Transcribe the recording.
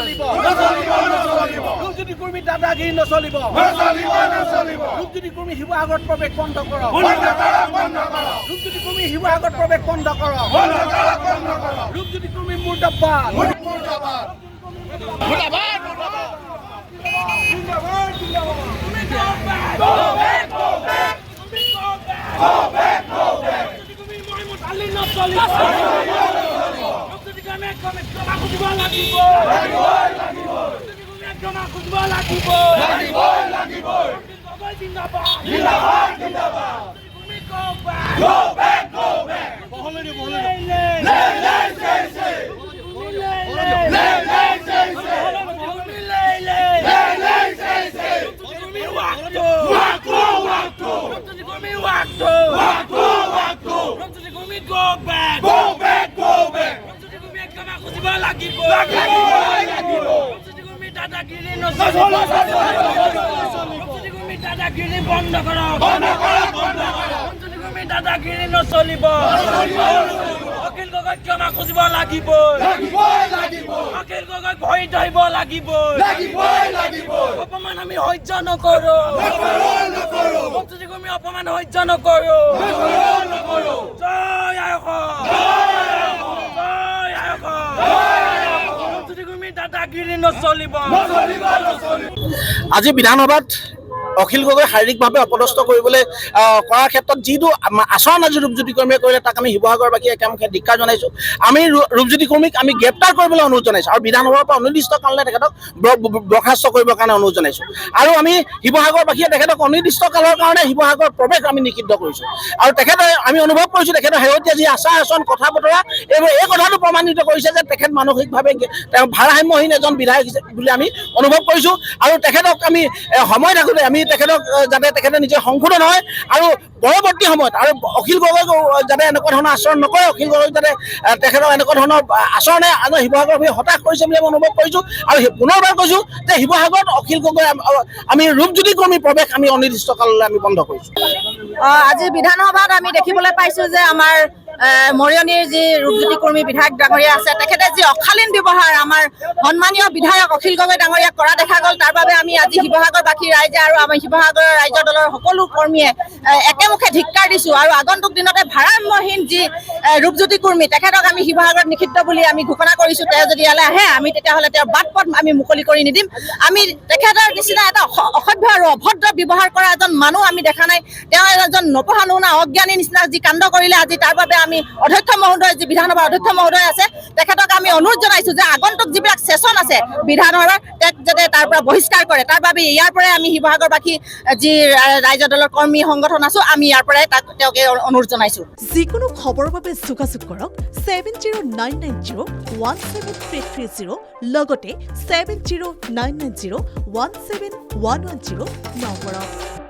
নচলিব ৰূপজ্যোতি কৰ্মী দাদাগিৰি নচলিব ৰূপজ্যোতি কৰ্মী শিৱসাগৰত প্ৰৱেশ বন্ধ কৰক ৰূপজ্যোতি কৰ্মী শিৱসাগৰত প্ৰৱেশ বন্ধ কৰক ৰূপজ্যোতি কৰ্মী মুৰ্দাবাদ দাদাগিৰি বন্ধ কৰক দাদাগিৰি নচলিব অখিল গগৈ ক্ষমা খুজিব লাগিবই অখিল গগৈ ভৰি ধৰিব লাগিবই অপমান আমি সহ্য নকৰো সংস্কৃতি কৰ্মী অপমান সহ্য নকৰো জয় আয়ুষ দাদাগিৰি নচলিব আজি বিধানসভাত অখিল গগৈ শাৰীৰিকভাৱে অপদস্থ কৰিবলৈ কৰাৰ ক্ষেত্ৰত যিটো আচৰণ আজি ৰূপজ্যোতি কৰ্মীয়ে কৰিলে তাক আমি শিৱসাগৰবাসীয়ে একেমুখে ধিক্কাৰ জনাইছোঁ। আমি ৰূপজ্যোতি কৰ্মীক আমি গ্ৰেপ্তাৰ কৰিবলৈ অনুৰোধ জনাইছোঁ আৰু বিধানসভাৰ পৰা অনিৰ্দিষ্টকাললৈ তেখেতক বৰ্খাস্ত কৰিবৰ কাৰণে অনুৰোধ জনাইছোঁ আৰু আমি শিৱসাগৰবাসীয়ে তেখেতক অনিৰ্দিষ্টকালৰ কাৰণে শিৱসাগৰ প্ৰৱেশ আমি নিষিদ্ধ কৰিছোঁ আৰু তেখেতে আমি অনুভৱ কৰিছোঁ তেখেতৰ শেহতীয়া যি আচাৰ আচৰণ কথা বতৰা এইবোৰ এই কথাটো প্ৰমাণিত কৰিছে যে তেখেত মানসিকভাৱে তেওঁ ভাৰসাম্যহীন এজন বিধায়ক বুলি আমি অনুভৱ কৰিছোঁ আৰু তেখেতক আমি সময় থাকোঁতে আমি তেখেতক যাতে তেখেতে নিজে সংশোধন হয় আৰু পৰৱৰ্তী সময়ত আৰু অখিল গগৈক যাতে এনেকুৱা ধৰণৰ আচৰণ নকৰে অখিল গগৈক যাতে তেখেতক এনেকুৱা ধৰণৰ আচৰণে শিৱসাগৰ হতাশ কৰিছে বুলি আমি অনুভৱ কৰিছোঁ আৰু পুনৰবাৰ কৈছোঁ যে শিৱসাগৰত অখিল গগৈ আমি ৰূপজ্যোতি কৰ্মী প্ৰৱেশ আমি অনিৰ্দিষ্টকাললৈ আমি বন্ধ কৰিছোঁ। আজি বিধানসভাত আমি দেখিবলৈ পাইছোঁ যে আমাৰ মৰিয়নিৰ যি ৰূপজ্যোতি কৰ্মী বিধায়ক ডাঙৰীয়া আছে তেখেতে যি অশালীন ব্যৱহাৰ আমাৰ সন্মানীয় বিধায়ক অখিল গগৈ ডাঙৰীয়াক কৰা দেখা গ'ল তাৰ বাবে আমি আজি শিৱসাগৰবাসী ৰাইজে আৰু আমাৰ শিৱসাগৰৰ ৰাইজৰ দলৰ সকলো কৰ্মীয়ে একেমুখে ধিক্কাৰ দিছোঁ আৰু আগন্তুক দিনতে ভাৰসাম্যহীন যি ৰূপজ্যোতি কৰ্মী তেখেতক আমি শিৱসাগৰত নিষিদ্ধ বুলি আমি ঘোষণা কৰিছোঁ। তেওঁ যদি ইয়ালৈ আহে আমি তেতিয়াহ'লে তেওঁৰ বাট পথ আমি মুকলি কৰি নিদিম। আমি তেখেতৰ নিচিনা এটা অসভ্য আৰু অভদ্ৰ ব্যৱহাৰ কৰা এজন মানুহ আমি দেখা নাই। তেওঁ এজন নপঢ়া নুশুনা অজ্ঞানী নিচিনা যি কাণ্ড কৰিলে আজি তাৰ বাবে আমি অধ্যক্ষ মহোদয় যি বিধানসভাৰ অধ্যক্ষ মহোদয় আছে তেখেতক আমি অনুৰোধ জনাইছোঁ যে আগন্তুক যিবিলাক সেচন আছে বিধানসভাৰ তেওঁক যাতে তাৰ পৰা বহিষ্কাৰ কৰে তাৰ বাবে ইয়াৰ পৰাই আমি শিৱসাগৰবাসী যি ৰাইজৰ দলৰ কৰ্মী সংগঠন আছোঁ আমি ইয়াৰ পৰাই তেওঁক অনুৰোধ জনাইছোঁ। যিকোনো খবৰৰ বাবে যোগাযোগ কৰক 7099017330 লগতে 7099017110 নম্বৰত।